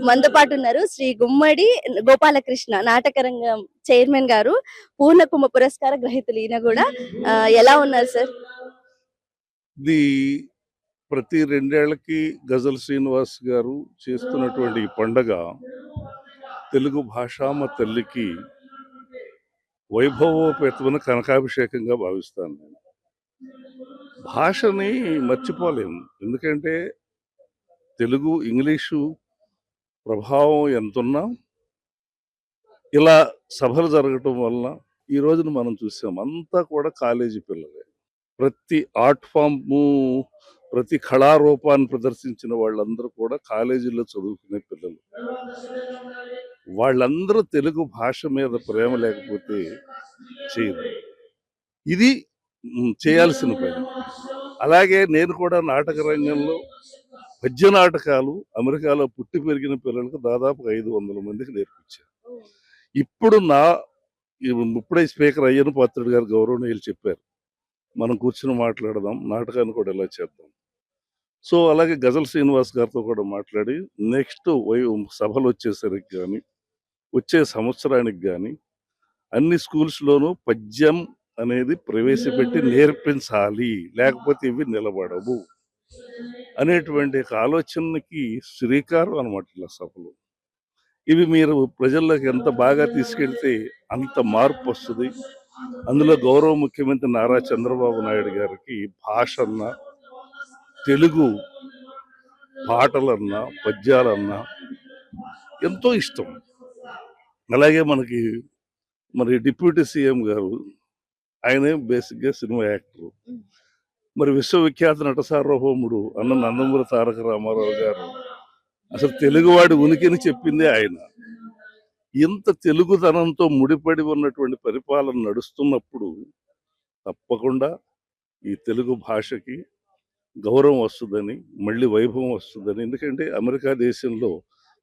మనతో పాటు ఉన్నారు శ్రీ గుమ్మడి గోపాలకృష్ణ నాటక రంగం చైర్మన్ గారు, పూర్ణ కుంభ పురస్కార గ్రహీతలు. ఈయన కూడా ఎలా ఉన్నారు సార్? ఇది ప్రతి 2 ఏళ్లకి గజల్ శ్రీనివాస్ గారు చేస్తున్నటువంటి ఈ పండగ తెలుగు భాషామ తల్లికి వైభవోపేతమైన కనకాభిషేకంగా భావిస్తాను నేను. భాషని మర్చిపోలేము, ఎందుకంటే తెలుగు ఇంగ్లీషు ప్రభావం ఎంతున్నా ఇలా సభలు జరగటం వల్ల ఈ రోజున మనం చూసాం అంతా కూడా కాలేజీ పిల్లలే. ప్రతి ఆర్ట్ ఫామ్, ప్రతి కళారూపాన్ని ప్రదర్శించిన వాళ్ళందరూ కూడా కాలేజీలో చదువుకునే పిల్లలు. వాళ్ళందరూ తెలుగు భాష మీద ప్రేమ లేకపోతే చేయరు. ఇది చేయాల్సిన పని. అలాగే నేను కూడా నాటక రంగంలో పద్య నాటకాలు అమెరికాలో పుట్టి పెరిగిన పిల్లలకు దాదాపు 500 మందికి నేర్పించాను. ఇప్పుడు ఇప్పుడే స్పీకర్ అయ్యన్న పాత్రుడు గారు గౌరవనీయులు చెప్పారు, మనం కూర్చుని మాట్లాడదాం, నాటకాన్ని కూడా ఎలా చేద్దాం. సో అలాగే గజల్ శ్రీనివాస్ గారితో కూడా మాట్లాడి నెక్స్ట్ సభలు వచ్చేసరికి కానీ వచ్చే సంవత్సరానికి కానీ అన్ని స్కూల్స్లోనూ పద్యం అనేది ప్రవేశపెట్టి నేర్పించాలి, లేకపోతే ఇవి నిలబడవు అనేటువంటి ఆలోచనకి శ్రీకారం అనమాట ఇలా సభలు. ఇవి మీరు ప్రజల్లోకి ఎంత బాగా తీసుకెళ్తే అంత మార్పు వస్తుంది. అందులో గౌరవ ముఖ్యమంత్రి నారా చంద్రబాబు నాయుడు గారికి భాష అన్నా, తెలుగు పాటలన్నా, పద్యాలన్నా ఎంతో ఇష్టం. అలాగే మరి డిప్యూటీ సీఎం గారు, ఆయనే బేసిక్గా సినిమా యాక్టర్. మరి విశ్వవిఖ్యాత నట సార్వభౌముడు అన్న నందమూరి తారక రామారావు గారు అసలు తెలుగువాడి ఉనికిని చెప్పిందే ఆయన. ఇంత తెలుగుతనంతో ముడిపడి ఉన్నటువంటి పరిపాలన నడుస్తున్నప్పుడు తప్పకుండా ఈ తెలుగు భాషకి గౌరవం వస్తుందని, మళ్ళీ వైభవం వస్తుందని. ఎందుకంటే అమెరికా దేశంలో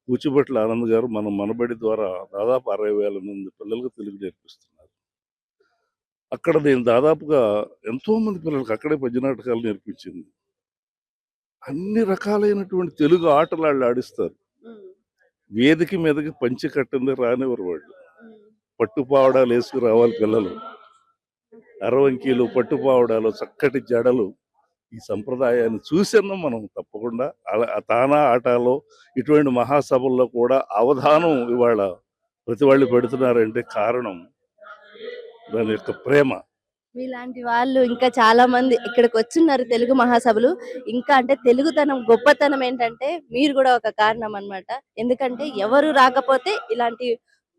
కూచిభట్ల ఆనంద్ గారు మన మనబడి ద్వారా దాదాపు 60,000 మంది పిల్లలకు తెలుగు నేర్పిస్తున్నారు. అక్కడ నేను దాదాపుగా ఎంతో మంది పిల్లలకు అక్కడే పద్య నాటకాలు నేర్పించింది. అన్ని రకాలైనటువంటి తెలుగు ఆటలు వాళ్ళు ఆడిస్తారు. వేదిక మీదకి పంచి కట్టింది రానివారు వాళ్ళు. పట్టుపావడాలు వేసుకు రావాలి పిల్లలు, అరవంకీలు, పట్టుపావడాలు, చక్కటి జడలు. ఈ సంప్రదాయాన్ని చూసినా మనం తప్పకుండా తానా ఆటలో ఇటువంటి మహాసభల్లో కూడా అవధానం ఇవాళ ప్రతి వాళ్ళు పెడుతున్నారంటే కారణం దాని యొక్క ప్రేమ. మీలాంటి వాళ్ళు ఇంకా చాలా మంది ఇక్కడికి వచ్చున్నారు తెలుగు మహాసభలు. ఇంకా అంటే తెలుగుతనం గొప్పతనం ఏంటంటే మీరు కూడా ఒక కారణం అన్నమాట. ఎందుకంటే ఎవరు రాకపోతే ఇలాంటి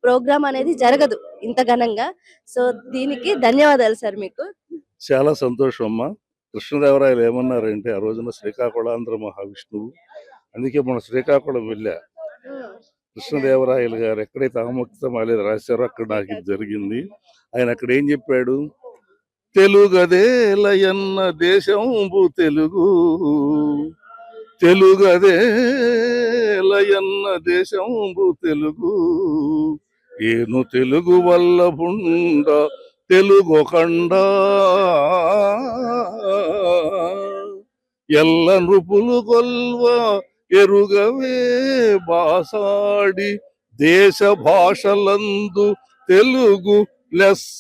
ప్రోగ్రామ్ అనేది జరగదు ఇంత ఘనంగా. సో దీనికి ధన్యవాదాలు సార్ మీకు. చాలా సంతోషం అమ్మా. కృష్ణదేవరాయలు ఏమన్నారంటే ఆ రోజున శ్రీకాకుళాంధ్ర మహావిష్ణువు, అందుకే మన శ్రీకాకుళం వెళ్ళా. కృష్ణదేవరాయలు గారు ఎక్కడైతే ఆముక్తమాలేది రాశారో అక్కడ నాకు ఇది జరిగింది. ఆయన అక్కడ ఏం చెప్పాడు, తెలుగదేలయన్న దేశంబు తెలుగు, తెలుగదేలయన్న దేశంబు తెలుగు, ఏను తెలుగు వల్ల బుండ తెలుగొకండ, ఎల్ల నృపులు కొల్వ ఎరుగవే బాసాడి, దేశ భాషలందు తెలుగు లెస్స.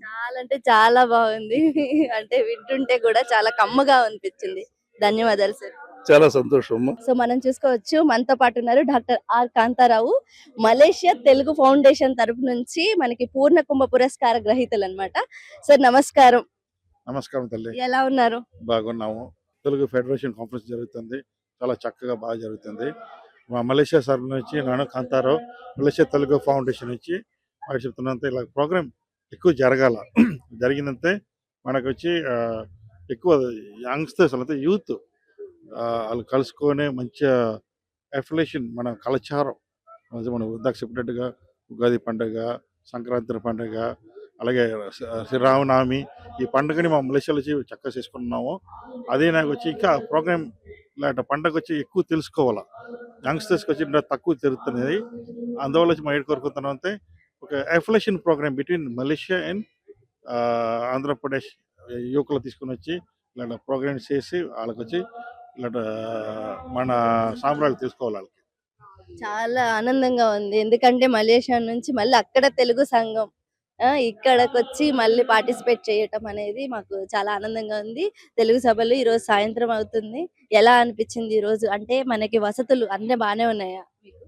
చాలా అంటే చాలా బాగుంది. అంటే వింటుంటే కూడా చాలా కమ్మగా అనిపించింది. ధన్యవాదాలు సార్. చాలా సంతోషం. సో మనం చూసుకోవచ్చు మనతో పాటు ఉన్నారు doctor R Kantharao, Malaysia Telugu foundation తరపు నుంచి మనకి పూర్ణ కుంభ పురస్కార గ్రహీతలు అన్నమాట. సార్ నమస్కారం. నమస్కారం తల్లి, ఎలా ఉన్నారు? బాగున్నాము. తెలుగు ఫెడరేషన్ కాన్ఫరెన్స్ జరుగుతుంది, చాలా చక్కగా బాగా జరుగుతుంది. మా మలేషియా సార్ నుంచి నేను కాంతారావు, మలేషియా తెలుగు ఫౌండేషన్ నుంచి మాకు చెప్తున్నంత ఇలా ప్రోగ్రామ్ ఎక్కువ జరగాల. జరిగినంతే మనకు వచ్చి ఎక్కువ యంగ్స్టర్స్ అంటే యూత్ వాళ్ళు కలుసుకొని మంచిగా అఫిలేషన్, మన కళచారం మనం ఇందాక చెప్పినట్టుగా ఉగాది పండుగ, సంక్రాంతి పండుగ, అలాగే శ్రీరామనవమి, ఈ పండుగని మా మలేషియాలో వచ్చి చక్కగా చేసుకుంటున్నాము. అదే నాకు వచ్చి ఇంకా ప్రోగ్రామ్ ఇలాంటి పండుగ వచ్చి ఎక్కువ తెలుసుకోవాలా, యంగ్స్టర్స్కి వచ్చి తక్కువ తెలుస్తున్నది. అందువల్ల వచ్చి మా ఏడు కోరుకుంటున్నాం అంతే ఒక affiliation program between Malaysia and Andhra Pradesh యువకులు తీసుకుని వచ్చి ఇలాంటి ప్రోగ్రామ్స్ చేసి వాళ్ళకి వచ్చి ఇలాంటి మన సాంప్రదాయాలు తీసుకోవాలి వాళ్ళకి. చాలా ఆనందంగా ఉంది. ఎందుకంటే మలేషియా నుంచి మళ్ళీ అక్కడ తెలుగు సంఘం ఇక్కడికొచ్చి మళ్ళీ పార్టిసిపేట్ చేయటం అనేది మాకు చాలా ఆనందంగా ఉంది. తెలుగు సభలు ఈరోజు సాయంత్రం అవుతుంది. ఎలా అనిపించింది ఈరోజు? అంటే మనకి వసతులు అన్నీ బానే ఉన్నాయా మీకు?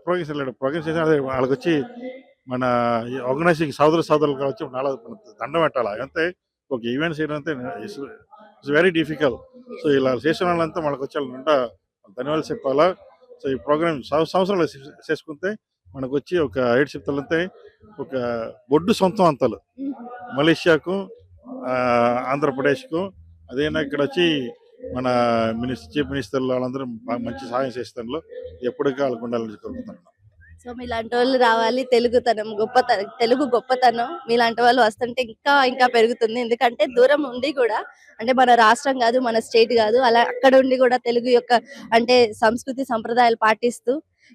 ప్రోగ్రామ్స్ చేసి అదే వాళ్ళకి వచ్చి మన ఆర్గనైజింగ్ సోదరులు వచ్చి దండం పెట్టాలి. అంతే ఒక ఈవెంట్స్ చేయడం ఇట్స్ వెరీ డిఫికల్ట్. సో ఇలా చేసిన వాళ్ళంతా మనకు వచ్చి వాళ్ళంతా ధన్యవాదాలు చెప్పాలా. సో ఈ ప్రోగ్రామ్ సంవత్సరాలు చేసుకుంటే మనకు వచ్చి ఒక 7 చెప్తాలంటే ఒక బొడ్డు సొంతం అంతలు మలేషియాకు, ఆంధ్రప్రదేశ్కు, అదేనా ఇక్కడ వచ్చి మన చీఫ్ మినిస్టర్లు వాళ్ళందరూ మంచి సహాయం చేస్తాను ఎప్పటికీ వాళ్ళకు ఉండాలని కోరుకుంటున్నాను. సో మీలాంటి వాళ్ళు రావాలి. తెలుగు గొప్పతనం మీలాంటి వాళ్ళు వస్తుంటే ఇంకా ఇంకా పెరుగుతుంది. ఎందుకంటే దూరం ఉండి కూడా అంటే మన రాష్ట్రం కాదు, మన స్టేట్ కాదు, అలా అక్కడ ఉండి కూడా తెలుగు యొక్క అంటే సంస్కృతి సంప్రదాయాలు పాటిస్తూ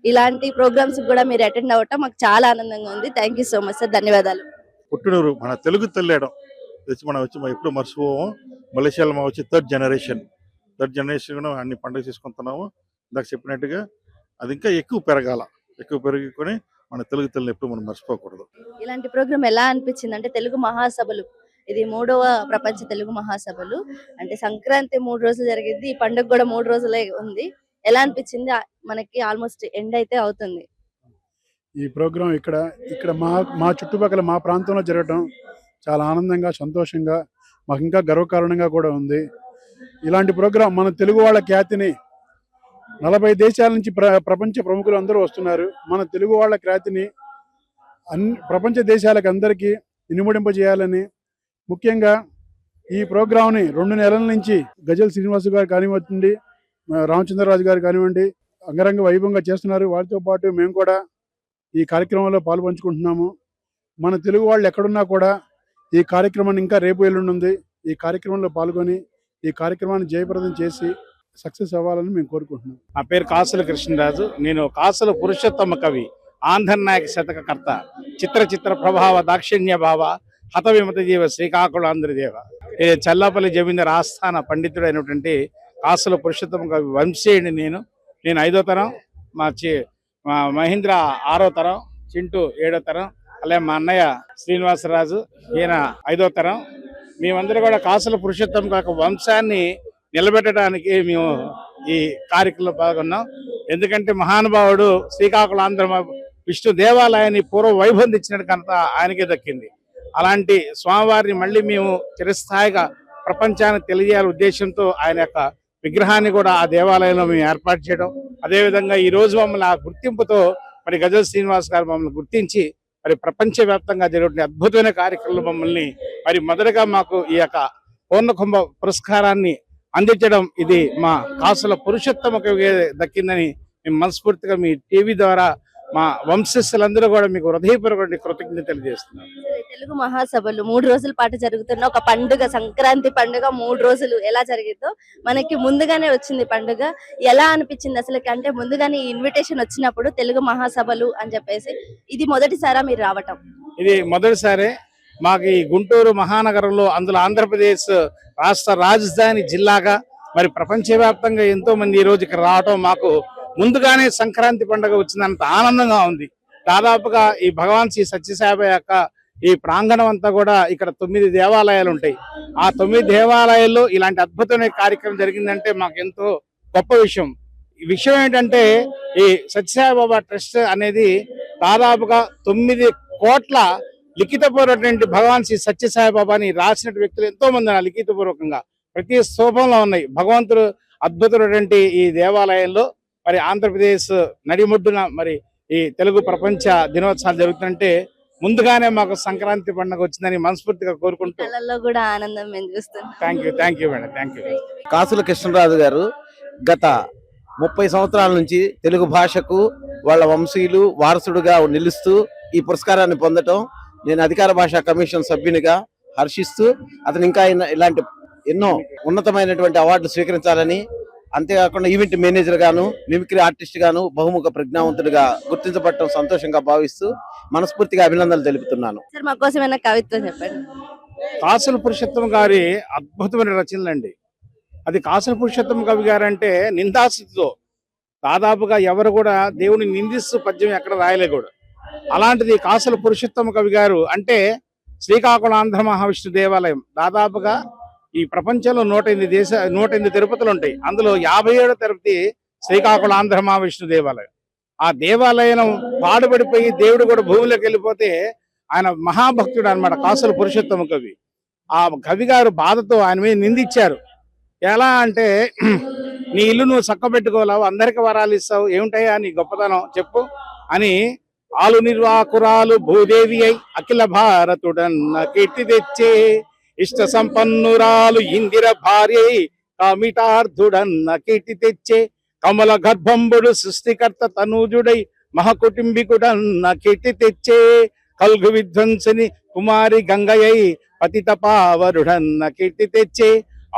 ఇలాంటి ప్రోగ్రామ్స్ కూడా మీరు అటెండ్ అవ్వటం మాకు చాలా ఆనందంగా ఉంది. Thank you so much sir. ధన్యవాదాలు. పుట్టినూరు మన తెలుగు తల్లేయడం వచ్చి మనం ఎప్పుడు మర్చిపోము. మలేషియాలో మనం వచ్చి థర్డ్ జనరేషన్ కూడా అన్ని పండుగ చేసుకుంటున్నాము. ఇందాక చెప్పినట్టుగా అది ఇంకా ఎక్కువ పెరుగుకొని మన తెలుగు తల్లిని ఎప్పుడు మనం మర్చిపోకూడదు. ఇలాంటి ప్రోగ్రామ్ ఎలా అనిపించింది? అంటే తెలుగు మహాసభలు ఇది 3వ ప్రపంచ తెలుగు మహాసభలు అంటే సంక్రాంతి 3 రోజులు జరిగింది. ఈ పండుగ కూడా 3 రోజులే ఉంది. ఎలా అనిపించింది? మనకి ఆల్మోస్ట్ ఎండ్ అయితే అవుతుంది. ఈ ప్రోగ్రాం ఇక్కడ మా చుట్టుపక్కల మా ప్రాంతంలో జరగటం చాలా ఆనందంగా, సంతోషంగా, మాకు ఇంకా గర్వకారణంగా కూడా ఉంది. ఇలాంటి ప్రోగ్రాం మన తెలుగు వాళ్ళ ఖ్యాతిని 40 దేశాల నుంచి ప్రపంచ ప్రముఖులు అందరూ వస్తున్నారు. మన తెలుగు వాళ్ళ ఖ్యాతిని ప్రపంచ దేశాలకు అందరికీ ఇనుమడింపజేయాలని ముఖ్యంగా ఈ ప్రోగ్రాంని 2 నెలల నుంచి గజల్ శ్రీనివాస్ గారు కానివ్వండి, రామచంద్రరాజు గారు కానివ్వండి అంగరంగ వైభవంగా చేస్తున్నారు. వారితో పాటు మేము కూడా ఈ కార్యక్రమంలో పాల్పంచుకుంటున్నాము. మన తెలుగు వాళ్ళు ఎక్కడున్నా కూడా ఈ కార్యక్రమాన్ని ఇంకా రేపు ఎల్లుండి ఉంది. ఈ కార్యక్రమంలో పాల్గొని ఈ కార్యక్రమాన్ని జయప్రదం చేసి సక్సెస్ అవ్వాలని మేము కోరుకుంటున్నాం. నా పేరు కాసుల కృష్ణరాజు. నేను కాసుల పురుషోత్తమ కవి, ఆంధ్రనాయక శతకకర్త, చిత్ర ప్రభావ దాక్షిణ్య భావ హత విమత జీవ శ్రీకాకుళాంధ్రదేవ. చల్లాపల్లి జమీందార్ ఆస్థాన పండితుడైనటువంటి కాసుల పురుషోత్తమ కవి వంశీయుడిని నేను 5వ తరం, మా మహేంద్ర 6వ తరం, చింటూ 7వ తరం, అలాగే మా అన్నయ్య శ్రీనివాసరాజు ఈయన 5వ తరం. మేమందరూ కూడా కాసుల పురుషోత్తమ కవి వంశాన్ని నిలబెట్టడానికి మేము ఈ కార్యక్రమంలో పాల్గొన్నాం. ఎందుకంటే మహానుభావుడు శ్రీకాకుళాంధ్ర విష్ణు దేవాలయాన్ని పూర్వ వైభవం తెచ్చిన ఘనత ఆయనకే దక్కింది. అలాంటి స్వామివారిని మళ్ళీ మేము చిరస్థాయిగా ప్రపంచానికి తెలియజేయాల ఉద్దేశంతో ఆయన యొక్క విగ్రహాన్ని కూడా ఆ దేవాలయంలో మేము ఏర్పాటు చేయడం, అదేవిధంగా ఈ రోజు మమ్మల్ని ఆ గుర్తింపుతో మరి గజల్ శ్రీనివాస్ గారు మమ్మల్ని గుర్తించి మరి ప్రపంచవ్యాప్తంగా జరిగే అద్భుతమైన కార్యక్రమంలో మమ్మల్ని మరి మొదటగా మాకు ఈ యొక్క పూర్ణకుంభ పురస్కారాన్ని అందించడం ఇది మా కాసుల పురుషోత్తమకు దక్కిందని మేము మనస్ఫూర్తిగా మీ టీవీ ద్వారా మా వంశస్థులందరూ కూడా మీకు హృదయపూర్వక కృతజ్ఞతలు తెలియజేస్తున్నాం. తెలుగు మహాసభలు 3 రోజుల పాటు జరుగుతున్న ఒక పండుగ, సంక్రాంతి పండుగ 3 రోజులు ఎలా జరిగిందో మనకి ముందుగానే వచ్చింది పండుగ. ఎలా అనిపించింది అసలు? అంటే ముందుగానే ఇన్విటేషన్ వచ్చినప్పుడు తెలుగు మహాసభలు అని చెప్పేసి ఇది మొదటిసారా మీరు రావటం? ఇది మొదటిసారే. మాకు ఈ గుంటూరు మహానగరంలో, అందులో ఆంధ్రప్రదేశ్ రాష్ట్ర రాజధాని జిల్లాగా మరి ప్రపంచవ్యాప్తంగా ఎంతో మంది ఈ రోజు ఇక్కడ రావటం మాకు ముందుగానే సంక్రాంతి పండుగ వచ్చినంత ఆనందంగా ఉంది. దాదాపుగా ఈ భగవాన్ శ్రీ సత్యసాయి యొక్క ఈ ప్రాంగణం అంతా కూడా ఇక్కడ 9 దేవాలయాలు ఉంటాయి. ఆ 9 దేవాలయాల్లో ఇలాంటి అద్భుతమైన కార్యక్రమం జరిగిందంటే మాకు ఎంతో గొప్ప విషయం. ఈ విషయం ఏంటంటే ఈ సత్యసాయి బాబా ట్రస్ట్ అనేది దాదాపుగా 9 కోట్ల లిఖితపూర్వకటువంటి భగవాన్ శ్రీ సత్యసాయి బాబాని రాసిన వ్యక్తులు ఎంతో మంది లిఖితపూర్వకంగా ప్రతి స్తూపంలో ఉన్నాయి. భగవంతుడు అద్భుతమైనటువంటి ఈ దేవాలయంలో మరి ఆంధ్రప్రదేశ్ నడిముడ్డున మరి ఈ తెలుగు ప్రపంచ దినోత్సవాలు జరుగుతుంటే ముందుగానే మాకు సంక్రాంతి పండుగ వచ్చిందని మనస్ఫూర్తిగా కోరుకుంటూ కూడా ఆనందం మేము చూస్తున్నాం. Thank you madam. Thank you. కాసుల కృష్ణరాజు గారు గత 30 సంవత్సరాల నుంచి తెలుగు భాషకు వాళ్ళ వంశీయులు వారసుడుగా నిలుస్తూ ఈ పురస్కారాన్ని పొందటం నేను అధికార భాషా కమిషన్ సభ్యునిగా హర్షిస్తూ అతను ఇంకా ఇలాంటి ఎన్నో ఉన్నతమైనటువంటి అవార్డులు స్వీకరించాలని అంతేకాకుండా ఈవెంట్ మేనేజర్ గాను, మిమిక్రీ ఆర్టిస్ట్ గాను, బహుముఖ ప్రజ్ఞావంతుడిగా గుర్తించబడటం సంతోషంగా భావిస్తూ మనస్ఫూర్తిగా అభినందనలు తెలుపుతున్నాను. సార్ మా కోసం ఏమైనా కవిత్వం చెప్పండి. కాసుల పురుషోత్తం గారి అద్భుతమైన రచనలండి. అది కాసుల పురుషోత్తం కవి గారు అంటే నిందాస్థితితో దాదాపుగా ఎవరు కూడా దేవుని నిందిస్తూ పద్యం ఎక్కడ రాయలే కూడా. అలాంటిది కాసుల పురుషోత్తమ కవి గారు అంటే శ్రీకాకుళం ఆంధ్ర మహావిష్ణు దేవాలయం దాదాపుగా ఈ ప్రపంచంలో 108 తిరుపతులు ఉంటాయి. అందులో 57వ తిరుపతి శ్రీకాకుళం ఆంధ్ర మహావిష్ణు దేవాలయం. ఆ దేవాలయం పాడుపడిపోయి దేవుడు కూడా భూమిలోకి వెళ్ళిపోతే ఆయన మహాభక్తుడు అన్నమాట కాసుల పురుషోత్తమ కవి. ఆ కవి గారు బాధతో ఆయన మీద నిందించారు. ఎలా అంటే నీ ఇల్లు నువ్వు చక్కబెట్టుకోలేవు, అందరికి వరాలు ఇస్తావు, ఏమిటయ్యా నీ గొప్పతనం చెప్పు అని ఆలు నిర్వాకురాలు భూదేవి అయి అఖిల భారతుడన్న కీర్తి తెచ్చే ఇష్ట సంపన్నురాలు ఇందిర భార్య కామిటార్థుడన్న కీర్తి తెచ్చే కమల గర్భంబుడు సృష్టికర్త తనూజుడై మహకుటుంబికుడన్న కీర్తి తెచ్చే కల్గు విధ్వంసని కుమారి గంగయ్య పతిత పావరుడన్న కీర్తి తెచ్చే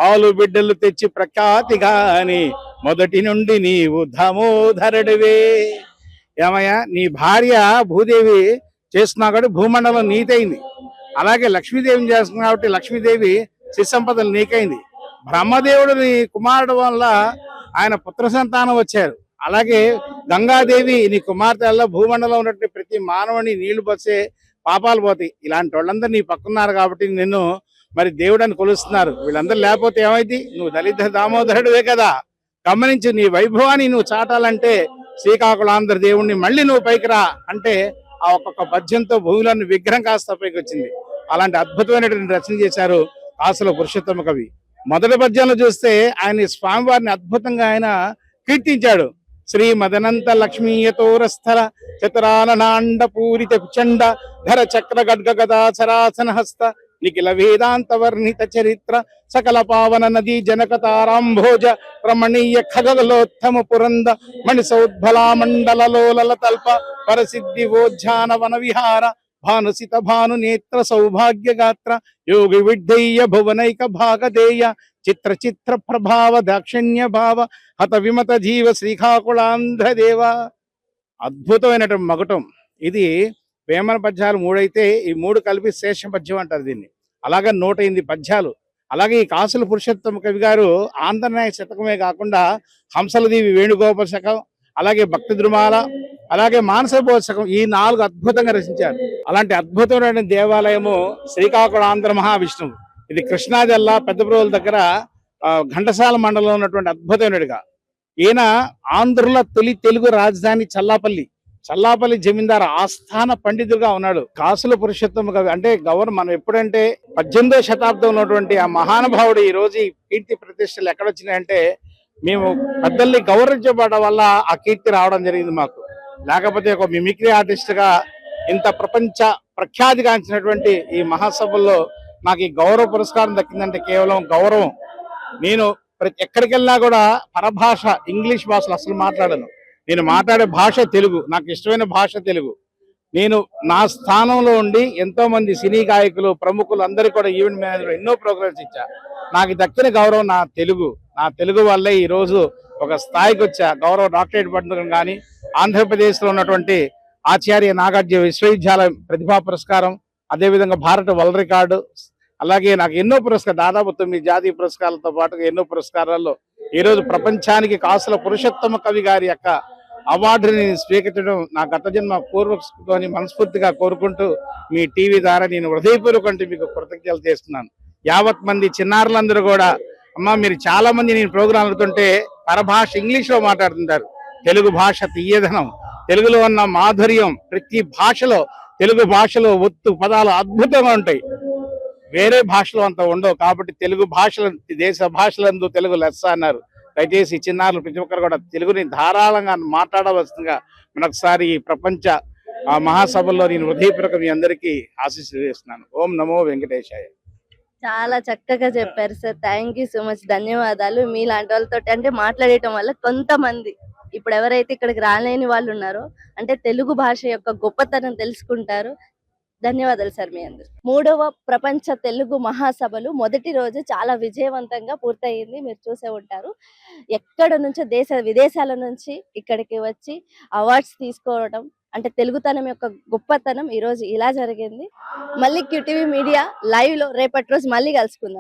ఆలు బిడ్డలు తెచ్చి ప్రఖ్యాతి గాని మొదటి నుండి నీవు దామోదరుడివే. ఏమయ్యా నీ భార్య భూదేవి చేస్తున్నా కాబట్టి భూమండలం నీతైంది. అలాగే లక్ష్మీదేవిని చేస్తున్నా కాబట్టి లక్ష్మీదేవి శిశంపదలు నీకైంది. బ్రహ్మదేవుడు నీ కుమారుడు వల్ల ఆయన పుత్ర సంతానం వచ్చారు. అలాగే గంగాదేవి నీ కుమార్తె వల్ల భూమండలం ఉన్నటువంటి ప్రతి మానవుని నీళ్లు పోసే పాపాలు పోతాయి. ఇలాంటి వాళ్ళందరూ నీ పక్కన్నారు కాబట్టి నిన్ను మరి దేవుడని కొలుస్తున్నారు. వీళ్ళందరూ లేకపోతే ఏమైంది? నువ్వు దళిత దామోదరుడివే కదా. గమనించి నీ వైభవాన్ని నువ్వు చాటాలంటే శ్రీకాకుళాంధ్ర దేవుణ్ణి మళ్ళీ నువ్వు పైకి రా అంటే ఆ ఒక్కొక్క పద్యంతో భూమిలోని విగ్రహం కాస్త పైకి వచ్చింది. అలాంటి అద్భుతమైనటువంటి రచన చేశారు కాసుల పురుషోత్తమ కవి. మొదటి పద్యంలో చూస్తే ఆయన స్వామివారిని అద్భుతంగా ఆయన కీర్తించాడు. శ్రీ మదనంత లక్ష్మీయతోరస్థల చతురాలనాండ పూరిత చండ ధర చక్ర గడ్గ గదా సరాసన హస్త నిఖిల వేదాంత వర్ణిత చరిత్ర సకల పావన నదీ జనక తారాంభోజ రమణీయ ఖగలోత్తమ పురంద మణి సౌద్భలా మండలలోల తల్ప పరసిద్ధి వోజ్జాన వన విహార భానుసిత భాను నేత్ర సౌభాగ్య గాత్ర యోగి విడ్డయ్య భువనైక భాగదేయ చిత్ర చిత్ర ప్రభావ దాక్షిణ్య భావ హత విమత జీవ శ్రీకాకుళాంధ్ర దేవ. అద్భుతమైనటువంటి మగుటం ఇది. వేమన పద్యాలు 3 అయితే ఈ 3 కలిపి శేష పద్యం అంటారు దీన్ని. అలాగే 108 పద్యాలు. అలాగే ఈ కాసుల పురుషోత్తమ కవి గారు ఆంధ్రనాయక శతకమే కాకుండా హంసలదేవి వేణుగోపాల శకం, అలాగే భక్తి ద్రుమాల, అలాగే మానసబోధ శకం, ఈ 4 అద్భుతంగా రచించారు. అలాంటి అద్భుతమైన దేవాలయము శ్రీకాకుళం ఆంధ్ర మహావిష్ణువు. ఇది కృష్ణా జిల్లా పెద్దప్రోలు దగ్గర ఘంటసాల మండలంలో ఉన్నటువంటి అద్భుతమైనదిగా. ఈయన ఆంధ్రుల తొలి తెలుగు రాజధాని చల్లాపల్లి జమీందారు ఆస్థాన పండితుడుగా ఉన్నాడు. కాసుల పురుషోత్తమ కవి అంటే మనం ఎప్పుడంటే 18వ శతాబ్దంలో ఉన్నటువంటి ఆ మహానుభావుడు ఈ రోజు ఈ కీర్తి ప్రతిష్టలు ఎక్కడొచ్చినాయంటే మేము పెద్దల్ని గౌరవించబడడం వల్ల ఆ కీర్తి రావడం జరిగింది మాకు. లేకపోతే ఒక మిమిక్రీ ఆర్టిస్ట్ గా ఇంత ప్రపంచ ప్రఖ్యాతిగాంచినటువంటి ఈ మహాసభల్లో నాకు ఈ గౌరవ పురస్కారం దక్కిందంటే కేవలం గౌరవం. నేను ఎక్కడికి వెళ్ళినా కూడా పరభాష ఇంగ్లీష్ భాషలో అసలు మాట్లాడను. నేను మాట్లాడే భాష తెలుగు, నాకు ఇష్టమైన భాష తెలుగు. నేను నా స్థానంలో ఉండి ఎంతో మంది సినీ గాయకులు ప్రముఖులు అందరికీ కూడా ఈవెంట్ మేనేజర్ ఎన్నో ప్రోగ్రామ్స్ ఇచ్చా. నాకు దక్కిన గౌరవం నా తెలుగు వల్లే ఈ రోజు ఒక స్థాయికి వచ్చా. గౌరవ డాక్టరేట్ పట్టడం కానీ, ఆంధ్రప్రదేశ్ లో ఉన్నటువంటి ఆచార్య నాగార్జున విశ్వవిద్యాలయం ప్రతిభా పురస్కారం, అదేవిధంగా భారత వరల్డ్ రికార్డు, అలాగే నాకు ఎన్నో పురస్కారాలు దాదాపు 9 జాతీయ పురస్కారాలతో పాటు ఎన్నో పురస్కారాల్లో ఈ రోజు ప్రపంచానికి కాసుల పురుషోత్తమ కవి గారి యొక్క అవార్డుని స్వీకరించడం నా గత జన్మ పూర్వని మనస్ఫూర్తిగా కోరుకుంటూ మీ టీవీ ద్వారా నేను హృదయపూర్వకంగా మీకు కృతజ్ఞతలు చేస్తున్నాను. యావత్ మంది చిన్నారులందరూ కూడా అమ్మ మీరు చాలా మంది నేను ప్రోగ్రాం అవుతుంటే పరభాష ఇంగ్లీష్ లో మాట్లాడుతుంటారు. తెలుగు భాష తీయదనం, తెలుగులో ఉన్న మాధుర్యం ప్రతి భాషలో, తెలుగు భాషలో ఒత్తు పదాలు అద్భుతంగా ఉంటాయి. వేరే భాషలో అంత ఉండవు. కాబట్టి తెలుగు భాషల దేశ భాషలందు తెలుగు లెస్స అన్నారు. దయచేసి చిన్నారులు ప్రతి ఒక్కరు కూడా తెలుగుని ధారాళంగా మాట్లాడవలసిందిగా మనొకసారి ఈ ప్రపంచ మహాసభల్లో నేను హృదయపూర్వక మీ అందరికీ ఆశీస్సులు చేస్తున్నాను. ఓం నమో వెంకటేశాయ. చాలా చక్కగా చెప్పారు sir. Thank you so much. ధన్యవాదాలు. మీలాంటి వాళ్ళతో అంటే మాట్లాడటం వల్ల కొంతమంది ఇప్పుడు ఎవరైతే ఇక్కడికి రాలేని వాళ్ళు ఉన్నారో అంటే తెలుగు భాష యొక్క గొప్పతనం తెలుసుకుంటారు. ధన్యవాదాలు సార్ మీ అందరు. 3వ ప్రపంచ తెలుగు మహాసభలు మొదటి రోజు చాలా విజయవంతంగా పూర్తయింది. మీరు చూసే ఉంటారు. ఎక్కడ నుంచో దేశ విదేశాల నుంచి ఇక్కడికి వచ్చి అవార్డ్స్ తీసుకోవడం, అంటే తెలుగుతనం యొక్క గొప్పతనం ఈ రోజు ఇలా జరిగింది. మళ్ళీ క్యూటీవీ మీడియా లైవ్ లో రేపటి రోజు మళ్ళీ కలుసుకుందాం.